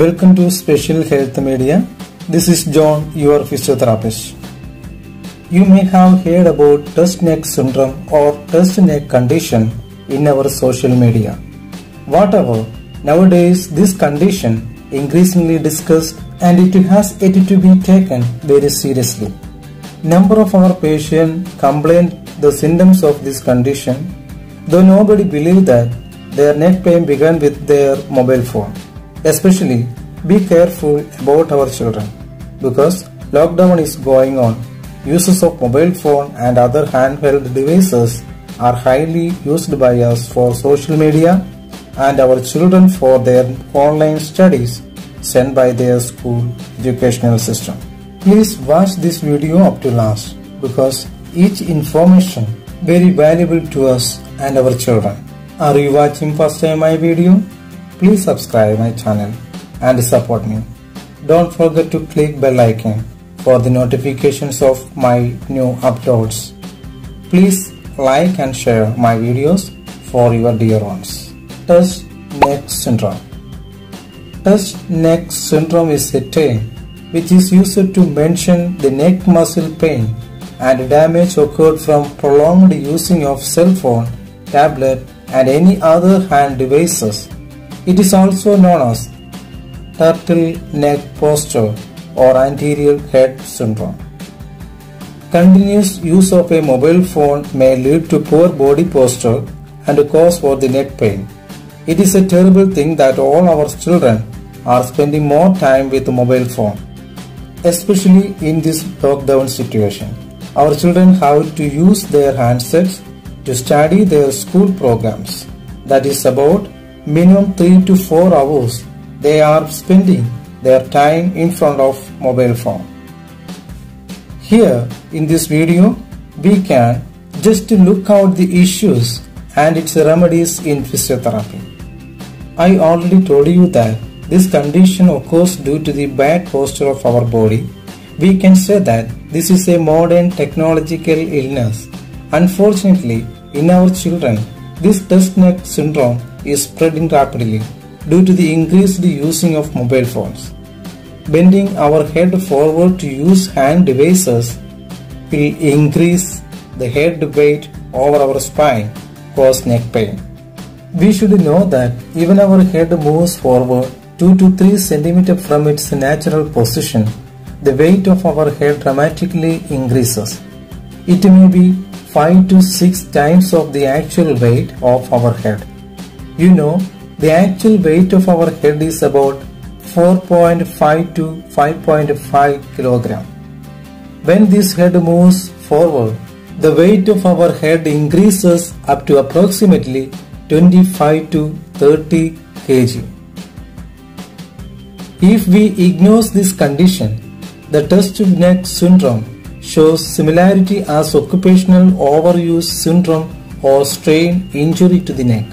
Welcome to Special Health Media. This is John, your physiotherapist. You may have heard about tusk neck syndrome or tusk neck condition in our social media. Whatever, nowadays this condition increasingly discussed and it has yet to be taken very seriously. Number of our patients complained the symptoms of this condition, though nobody believed that their neck pain began with their mobile phone. Especially, be careful about our children because lockdown is going on. Uses of mobile phone and other handheld devices are highly used by us for social media and our children for their online studies sent by their school educational system. Please watch this video up to last because each information very valuable to us and our children. Are you watching first time my video? Please subscribe my channel and support me. Don't forget to click bell icon for the notifications of my new uploads. Please like and share my videos for your dear ones. Tusk neck syndrome. Tusk neck syndrome is a term which is used to mention the neck muscle pain and damage occurred from prolonged using of cell phone, tablet and any other hand devices. It is also known as turtle neck posture or anterior head syndrome. Continuous use of a mobile phone may lead to poor body posture and cause for the neck pain. It is a terrible thing that all our children are spending more time with the mobile phone, especially in this lockdown situation. Our children have to use their handsets to study their school programs. That is about minimum 3 to 4 hours they are spending their time in front of mobile phone. Here in this video we can just look out the issues and its remedies in physiotherapy. I already told you that this condition occurs due to the bad posture of our body. We can say that this is a modern technological illness. Unfortunately, in our children, this tusk neck syndrome is spreading rapidly due to the increased using of mobile phones. Bending our head forward to use hand devices will increase the head weight over our spine, cause neck pain. We should know that even our head moves forward 2 to 3 cm from its natural position, the weight of our head dramatically increases. It may be 5 to 6 times of the actual weight of our head. You know, the actual weight of our head is about 4.5 to 5.5 kilogram. When this head moves forward, the weight of our head increases up to approximately 25 to 30 kg. If we ignore this condition, the tusk neck syndrome shows similarity as occupational overuse syndrome or strain injury to the neck.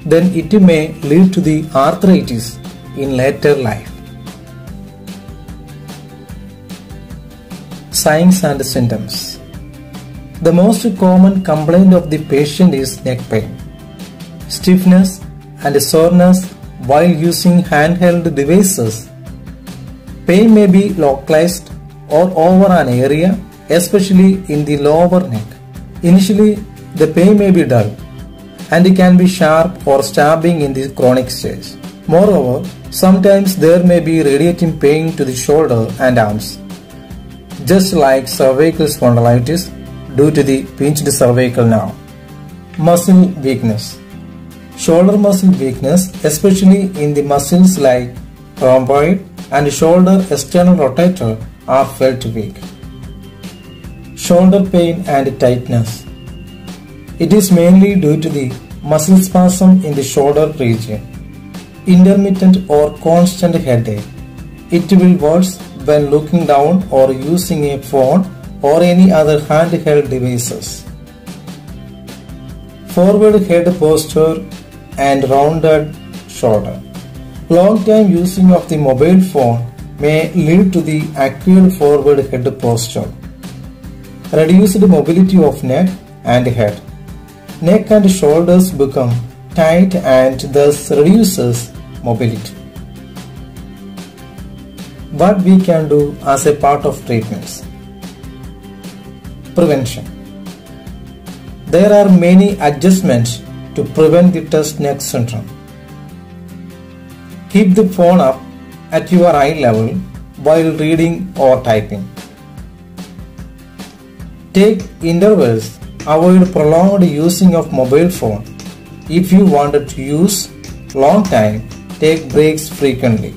Then it may lead to the arthritis in later life. Signs and symptoms. The most common complaint of the patient is neck pain, stiffness and soreness while using handheld devices. Pain may be localized or over an area, especially in the lower neck. Initially, the pain may be dull and it can be sharp or stabbing in the chronic stage. Moreover, sometimes there may be radiating pain to the shoulder and arms, just like cervical spondylitis due to the pinched cervical nerve. Muscle weakness. Shoulder muscle weakness, especially in the muscles like rhomboid and shoulder external rotator, are felt weak. Shoulder pain and tightness. It is mainly due to the muscle spasm in the shoulder region. Intermittent or constant headache. It will worse when looking down or using a phone or any other handheld devices. Forward head posture and rounded shoulder. Long time using of the mobile phone may lead to the acute forward head posture. Reduced mobility of neck and head. Neck and shoulders become tight and thus reduces mobility. What we can do as a part of treatments? Prevention. There are many adjustments to prevent the tusk neck syndrome. Keep the phone up at your eye level while reading or typing. Take intervals. Avoid prolonged using of mobile phone. If you wanted to use long time, take breaks frequently.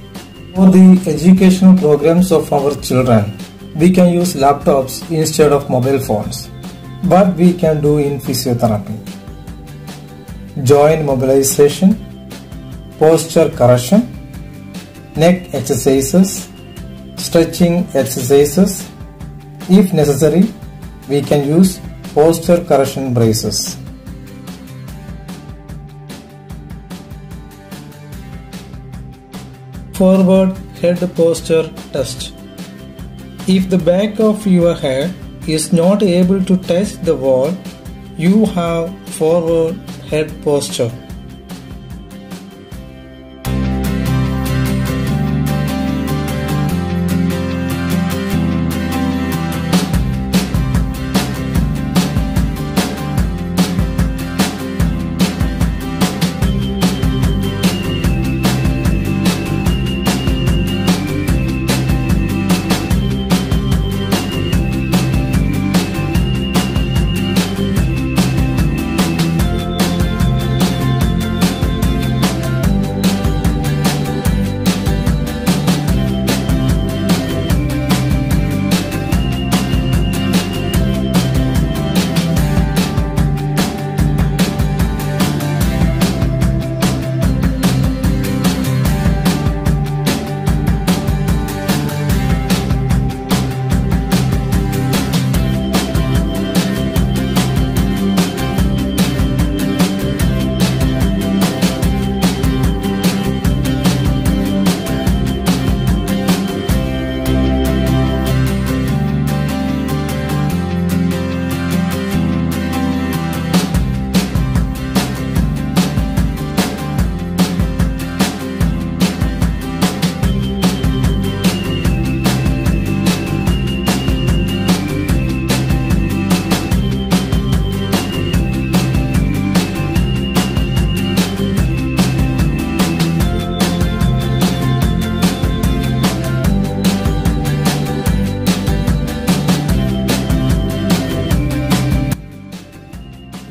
For the educational programs of our children, we can use laptops instead of mobile phones. What we can do in physiotherapy? Joint mobilization, posture correction, neck exercises, stretching exercises. If necessary, we can use posture correction braces. Forward head posture test. If the back of your head is not able to touch the wall, you have forward head posture.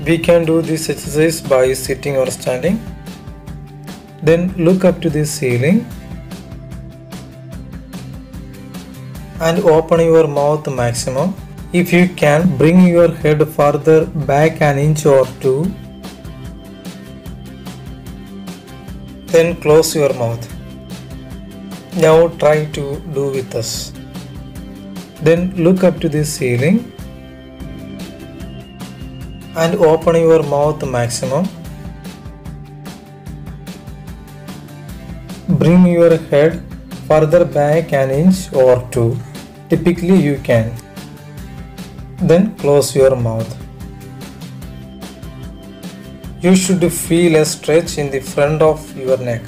We can do this exercise by sitting or standing. Then look up to the ceiling and open your mouth maximum. If you can, bring your head further back an inch or two. Then close your mouth. Now try to do with us. Then look up to the ceiling and open your mouth maximum. Bring your head further back an inch or two. Typically you can. Then close your mouth. You should feel a stretch in the front of your neck.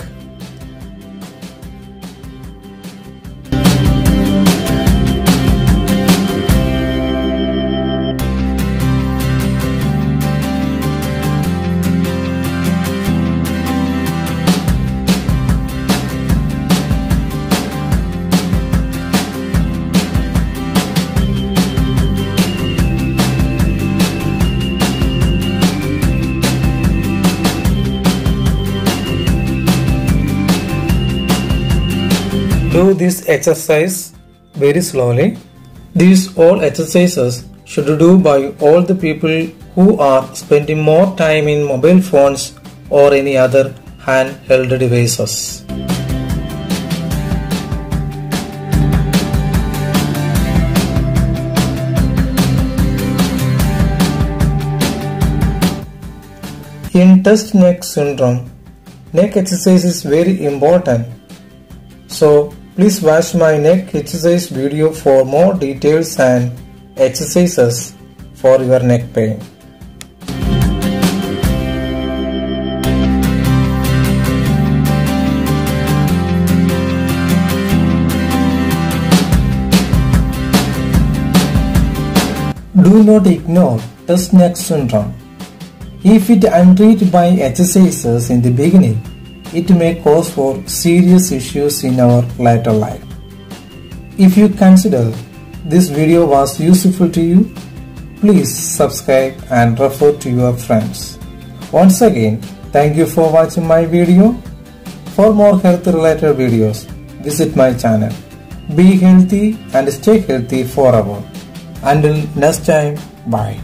Do this exercise very slowly. These all exercises should do by all the people who are spending more time in mobile phones or any other handheld devices. In tusk neck syndrome, neck exercise is very important. So please watch my neck exercise video for more details and exercises for your neck pain. Do not ignore test neck syndrome. If it untreated by exercises in the beginning, it may cause for serious issues in our later life. If you consider this video was useful to you, please subscribe and refer to your friends. Once again, thank you for watching my video. For more health related videos, visit my channel. Be healthy and stay healthy forever. Until next time, bye.